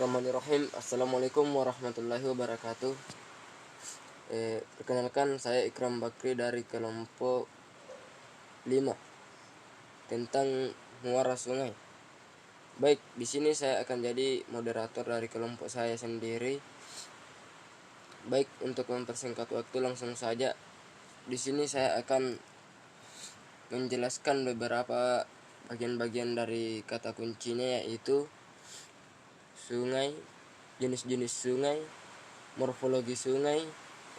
Bismillahirrahmanirrahim. Assalamualaikum warahmatullahi wabarakatuh. Perkenalkan, saya Ikram Bakri dari kelompok 5 tentang muara sungai. Baik, di sini saya akan jadi moderator dari kelompok saya sendiri. Baik, untuk mempersingkat waktu langsung saja. Di sini saya akan menjelaskan beberapa bagian-bagian dari kata kuncinya, yaitu sungai, jenis-jenis sungai, morfologi sungai,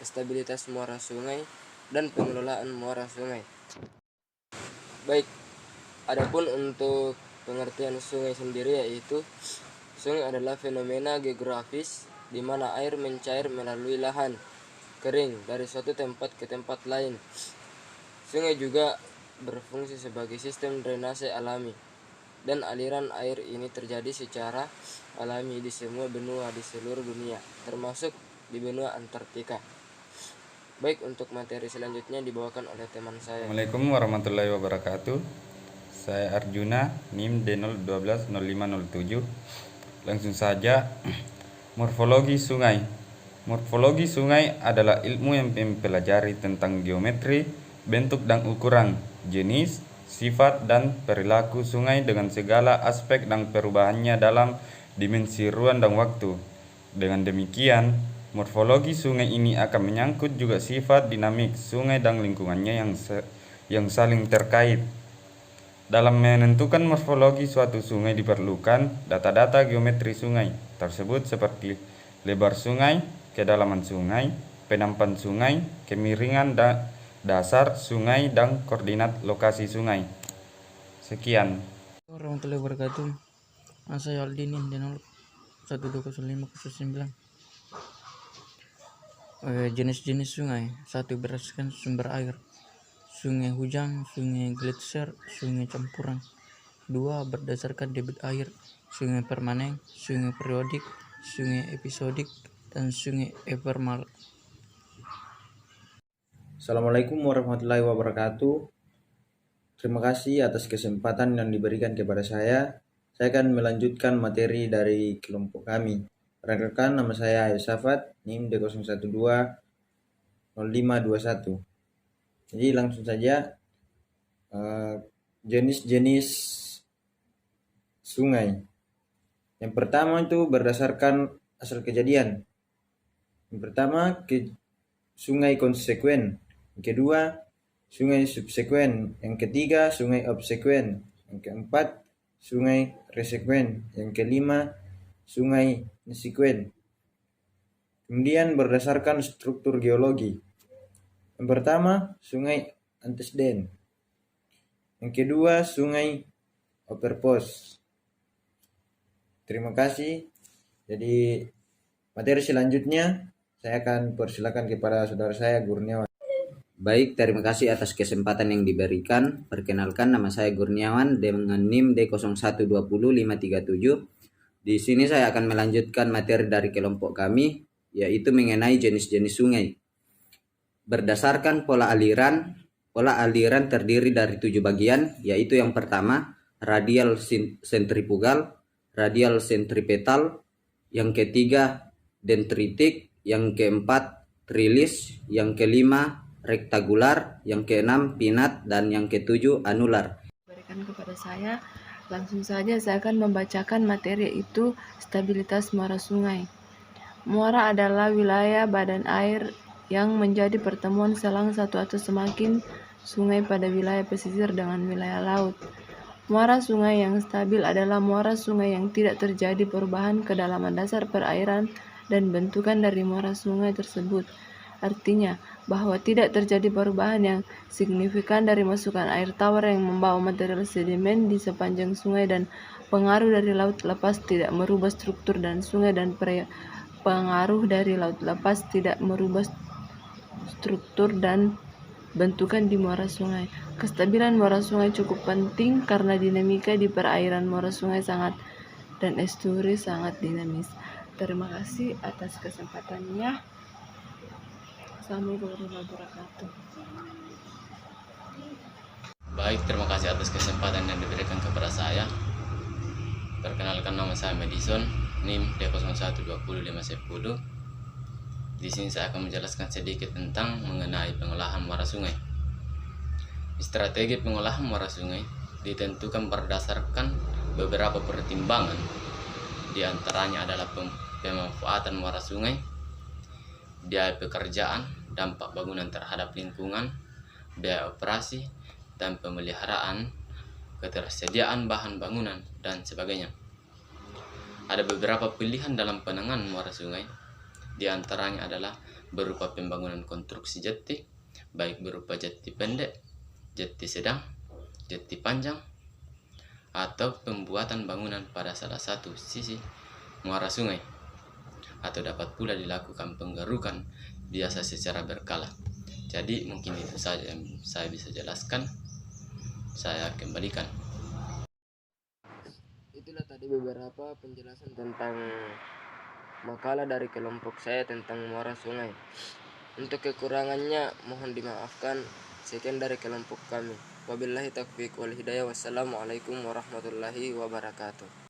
stabilitas muara sungai, dan pengelolaan muara sungai. Baik, adapun untuk pengertian sungai sendiri, yaitu sungai adalah fenomena geografis di mana air mencair melalui lahan kering dari suatu tempat ke tempat lain. Sungai juga berfungsi sebagai sistem drainase alami, dan aliran air ini terjadi secara alami di semua benua di seluruh dunia, termasuk di benua Antartika. Baik, untuk materi selanjutnya dibawakan oleh teman saya. Assalamualaikum warahmatullahi wabarakatuh. Saya Arjuna, NIM D0120507. Langsung saja. Morfologi sungai. Morfologi sungai adalah ilmu yang mempelajari tentang geometri, bentuk dan ukuran, jenis, sifat dan perilaku sungai dengan segala aspek dan perubahannya dalam dimensi ruang dan waktu. Dengan demikian, morfologi sungai ini akan menyangkut juga sifat dinamik sungai dan lingkungannya yang saling terkait. Dalam menentukan morfologi suatu sungai diperlukan data-data geometri sungai tersebut seperti lebar sungai, kedalaman sungai, penampan sungai, kemiringan dasar sungai, dan koordinat lokasi sungai. Sekian. Warahmatullahi wabarakatuh. Saya Aldinin D0120509. Jenis-jenis sungai. 1. Berdasarkan sumber air: sungai hujan, sungai gletser, sungai campuran. 2. Berdasarkan debit air: sungai permanen, sungai periodik, sungai episodik, dan sungai evermal. Assalamualaikum warahmatullahi wabarakatuh. Terima kasih atas kesempatan yang diberikan kepada saya. Saya akan melanjutkan materi dari kelompok kami. Rekan-rekan, nama saya Yosafat, NIM D0120521. Jadi langsung saja, jenis-jenis sungai. Yang pertama itu berdasarkan asal kejadian. Yang pertama, sungai konsekuen. Yang kedua, sungai subsekuen. Yang ketiga, sungai obsekuen. Yang keempat, sungai resekuen. Yang kelima, sungai nesekuen. Kemudian berdasarkan struktur geologi. Yang pertama, sungai antecedent. Yang kedua, sungai overpos. Terima kasih. Jadi materi selanjutnya saya akan persilakan kepada saudara saya Gurniawan. Baik, terima kasih atas kesempatan yang diberikan. Perkenalkan, nama saya Gurniawan dengan NIM D0120537. Di sini saya akan melanjutkan materi dari kelompok kami, yaitu mengenai jenis-jenis sungai. Berdasarkan pola aliran terdiri dari 7 bagian, yaitu yang pertama, radial sentrifugal, radial sentripetal, yang ketiga, dendritik, yang keempat, trilis, yang kelima, rektagular, yang keenam, pinat, dan yang ketujuh, anular. Berikan kepada saya, langsung saja saya akan membacakan materi, yaitu stabilitas muara sungai. Muara adalah wilayah badan air yang menjadi pertemuan selang satu atau semakin sungai pada wilayah pesisir dengan wilayah laut. Muara sungai yang stabil adalah muara sungai yang tidak terjadi perubahan kedalaman dasar perairan dan bentukan dari muara sungai tersebut. Artinya bahwa tidak terjadi perubahan yang signifikan dari masukan air tawar yang membawa material sedimen di sepanjang sungai, dan pengaruh dari laut lepas tidak merubah struktur dan sungai, dan pengaruh dari laut lepas tidak merubah struktur dan bentukan di muara sungai. Kestabilan muara sungai cukup penting karena dinamika di perairan muara sungai dan estuari sangat dinamis. Terima kasih atas kesempatannya. Assalamualaikum warahmatullahi wabarakatuh. Baik, terima kasih atas kesempatan yang diberikan kepada saya. Perkenalkan, nama saya Madison NIM D01205010. Di sini saya akan menjelaskan sedikit tentang mengenai pengolahan muara sungai. Strategi pengolahan muara sungai ditentukan berdasarkan beberapa pertimbangan. Di antaranya adalah pemanfaatan muara sungai, biaya pekerjaan, dampak bangunan terhadap lingkungan, biaya operasi dan pemeliharaan, ketersediaan bahan bangunan, dan sebagainya. Ada beberapa pilihan dalam penanganan muara sungai. Di antaranya adalah berupa pembangunan konstruksi jeti, baik berupa jeti pendek, jeti sedang, jeti panjang, atau pembuatan bangunan pada salah satu sisi muara sungai, atau dapat pula dilakukan penggerukan biasa secara berkala. Jadi mungkin itu saja yang saya bisa jelaskan. Saya kembalikan. Itulah tadi beberapa penjelasan tentang makalah dari kelompok saya tentang muara sungai. Untuk kekurangannya mohon dimaafkan. Sekian dari kelompok kami. Wabillahi taufiq wal hidayah. Wassalamualaikum warahmatullahi wabarakatuh.